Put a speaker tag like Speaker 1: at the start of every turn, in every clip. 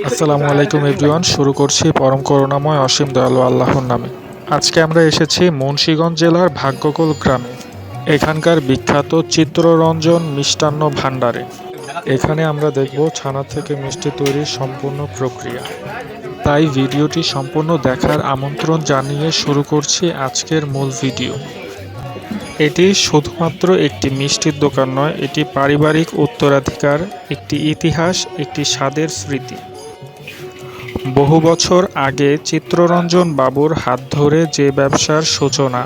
Speaker 1: আসসালামু আলাইকুম এভরিওয়ান। শুরু করছি পরম করুণাময় অসীম দয়ালু আল্লাহর নামে। আজকে আমরা এসেছি মুন্সিগঞ্জ জেলার ভাগ্যকুল গ্রামে, এখানকার বিখ্যাত চিত্ররঞ্জন মিষ্টান্ন ভাণ্ডারে। এখানে আমরা দেখব ছানা থেকে মিষ্টি তৈরির সম্পূর্ণ প্রক্রিয়া। তাই ভিডিওটি সম্পূর্ণ দেখার আমন্ত্রণ জানিয়ে শুরু করছি আজকের মূল ভিডিও। এটি শুধুমাত্র একটি মিষ্টির দোকান নয়, এটি পারিবারিক উত্তরাধিকার, একটি ইতিহাস, একটি স্বাদের স্মৃতি। বহু বছর আগে চিত্ররঞ্জন বাবুর হাত ধরে যে ব্যবসার সূচনা,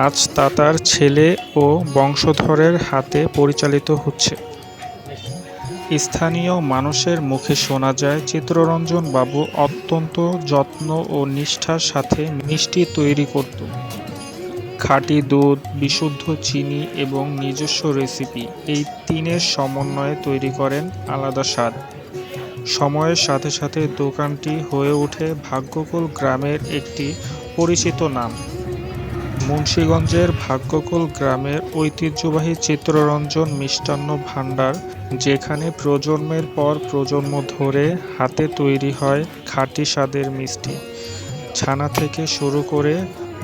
Speaker 1: আজ তা তার ছেলে ও বংশধরের হাতে পরিচালিত হচ্ছে। স্থানীয় মানুষের মুখে শোনা যায় চিত্ররঞ্জন বাবু অত্যন্ত যত্ন ও নিষ্ঠার সাথে মিষ্টি তৈরি করত। খাঁটি দুধ, বিশুদ্ধ চিনি এবং নিজস্ব রেসিপি, এই তিনের সমন্বয়ে তৈরি করেন আলাদা স্বাদ। সময়ের সাথে সাথে দোকানটি হয়ে ওঠে ভাগ্যকুল গ্রামের একটি পরিচিত নাম। মুন্সিগঞ্জের ভাগ্যকুল গ্রামের ঐতিহ্যবাহী চিত্ররঞ্জন মিষ্টান্ন ভাণ্ডার, যেখানে প্রজন্মের পর প্রজন্ম ধরে হাতে তৈরি হয় খাঁটি স্বাদের মিষ্টি। ছানা থেকে শুরু করে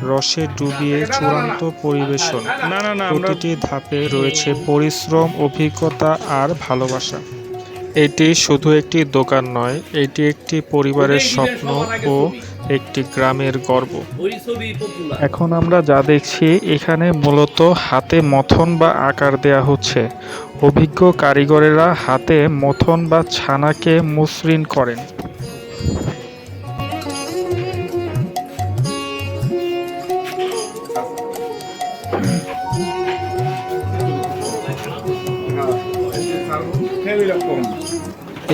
Speaker 1: রসে ডুবিয়ে চূড়ান্ত পরিবেশন, প্রতিটি ধাপে রয়েছে পরিশ্রম, অভিজ্ঞতা আর ভালোবাসা। এটি শুধু একটি দোকান নয়, এটি একটি পরিবারের স্বপ্ন ও একটি গ্রামের গর্ব। এখন আমরা যা দেখছি, এখানে মূলত হাতে মথন বা আকার দেয়া হচ্ছে। অভিজ্ঞ কারিগরেরা হাতে মথন বা ছানাকে মসৃণ করেন।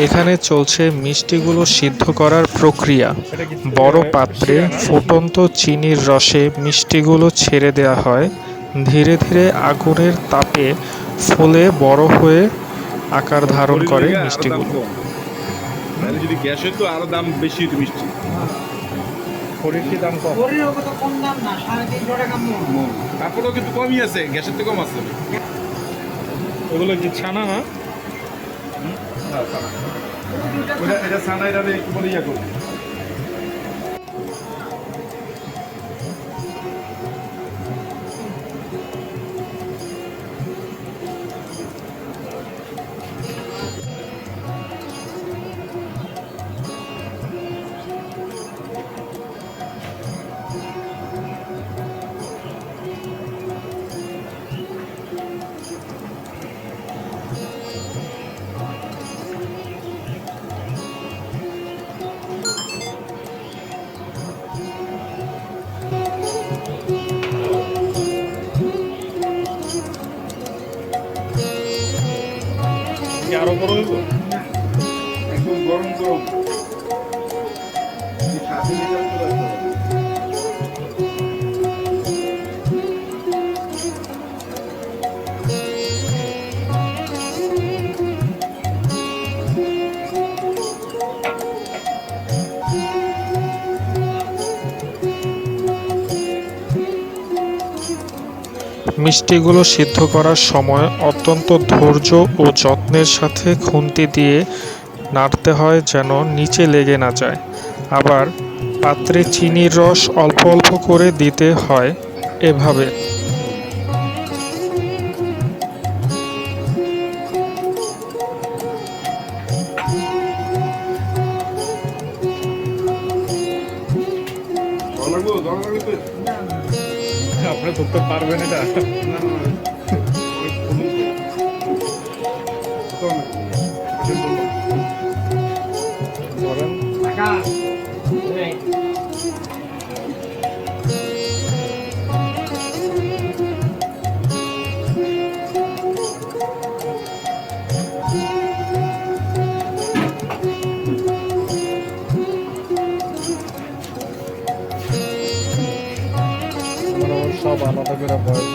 Speaker 1: এখানে চলছে মিষ্টিগুলো সিদ্ধ করার প্রক্রিয়া। বড় পাত্রে ফুটন্ত চিনির রসে মিষ্টিগুলো ছেড়ে দেওয়া হয়। ধীরে ধীরে আগুনের তাপে ফুলে বড় হয়ে আকার ধারণ করে মিষ্টিগুলো।
Speaker 2: যদি গ্যাস হতো আরো দাম বেশি হতো মিষ্টি। তারপরেও কিন্তু কমই আছে, গ্যাসের থেকে কম আছে।
Speaker 1: ওগুলো কি ছানা না?
Speaker 2: এটা ছানা, এটা একটু বলে ইয়া করবো।
Speaker 1: আরো বড় হইব?
Speaker 2: একদম গরম গরম।
Speaker 1: মিষ্টিগুলো সিদ্ধ করার সময় অত্যন্ত ধৈর্য ও যত্নের সাথে খুন্তি দিয়ে নাড়তে হয় যেন নিচে লেগে না যায়। আবার পাত্রে চিনির রস অল্প অল্প করে দিতে হয়। এভাবে
Speaker 2: আপনি ধরতে পারবেন এটা?
Speaker 1: ধরেন সব আলাদা করে বয়স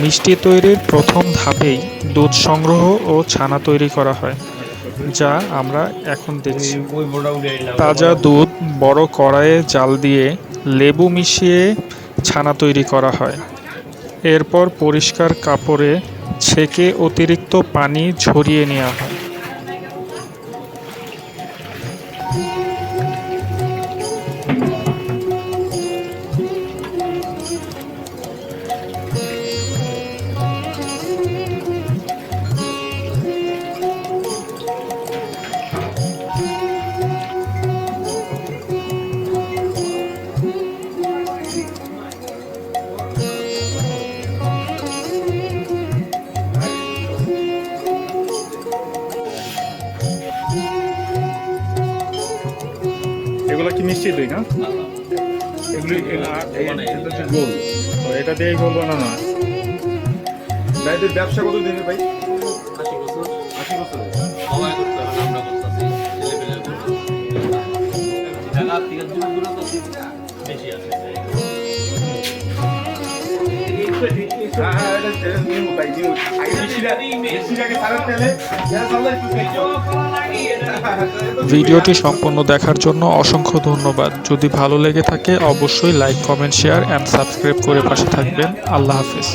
Speaker 1: মিষ্টি তৈরির প্রথম ধাপেই দুধ সংগ্রহ ও ছানা তৈরি করা হয়, যা আমরা এখন দেখছি। তাজা দুধ বড় কড়াইয়ে জাল দিয়ে লেবু মিশিয়ে ছানা তৈরি করা হয়। এরপর পরিষ্কার কাপড়ে ছেঁকে অতিরিক্ত পানি ঝরিয়ে নেওয়া হয়। এগুলো কি মিষ্টি দই না? এগুলি
Speaker 2: গোল
Speaker 1: এটা দিয়ে গোল বানানো।
Speaker 2: ভাইদের ব্যবসা কত দিনে ভাই?
Speaker 3: 80 বছর
Speaker 2: 80 বছর।
Speaker 3: সবাই করতে হবে, আমরা করতেছি, ছেলেপেলে করবো। জায়গা থেকে দূর তো বেশি আছে।
Speaker 1: ভিডিওটি সম্পূর্ণ দেখার জন্য অসংখ্য ধন্যবাদ। যদি ভালো লেগে থাকে অবশ্যই like, comment, share and subscribe করে পাশে থাকবেন। আল্লাহ হাফেজ।